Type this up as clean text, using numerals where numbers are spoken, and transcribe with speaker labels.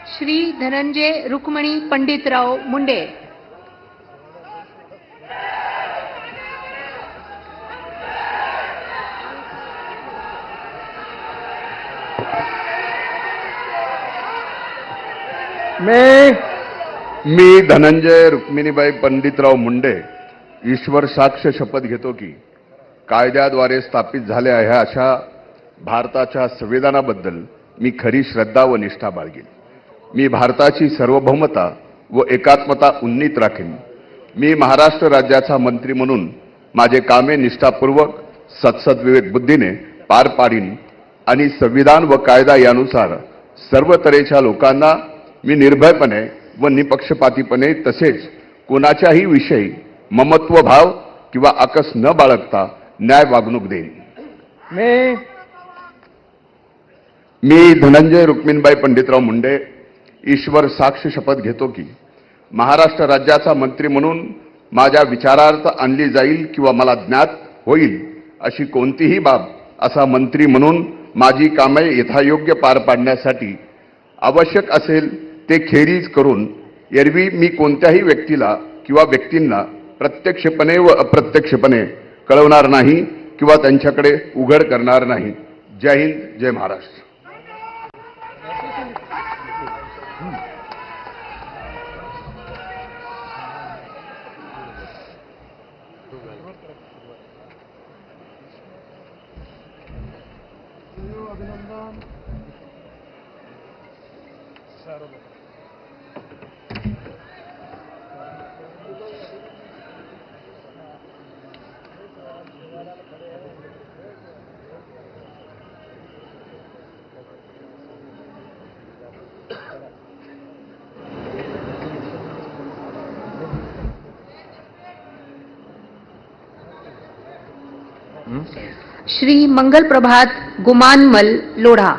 Speaker 1: श्री धनंजय रुक्मिणी पंडितराव मुंडे।
Speaker 2: मी धनंजय रुक्मिणीबाई पंडितराव मुंडे ईश्वर साक्ष शपथ घेतो की कायद्याद्वारे स्थापित झाल्या ह्या अशा भारताच्या संविधानाबद्दल मी खरी श्रद्धा व निष्ठा बाळगेन। मी भारताची सार्वभौमता व एकात्मता उन्नीत राखेन। मी महाराष्ट्र राज्याचा मंत्री म्हणून माझे कामे निष्ठापूर्वक सत्सद्विवेक बुद्धीने पार पाडीन आणि संविधान व कायदा यानुसार सर्व तऱ्हेच्या लोकांना मी निर्भयपणे व निपक्षपातीपणे तसेच कोणाच्याही विषयी ममत्व भाव किंवा आकस न बाळगता न्याय वागणूक देईन। मी धनंजय रुक्मिणीबाई पंडितराव मुंडे ईश्वर साक्ष शपथ घेतो की महाराष्ट्र राज्याचा मंत्री म्हणून माझ्या विचारार्थ आणली जाईल किंवा मला ज्ञात होईल अशी कोणतीही बाब असा मंत्री म्हणून माझी कामे यथायोग्य पार पाडण्यासाठी आवश्यक असेल ते खेरीज करून एरवी मी कोणत्याही व्यक्तीला किंवा व्यक्तींना प्रत्यक्षपणे व अप्रत्यक्षपणे कळवणार नाही किंवा त्यांच्याकडे उघड करणार नाही। जय हिंद, जय महाराष्ट्र।
Speaker 1: श्री मंगल प्रभात गुमानमल लोढ़ा।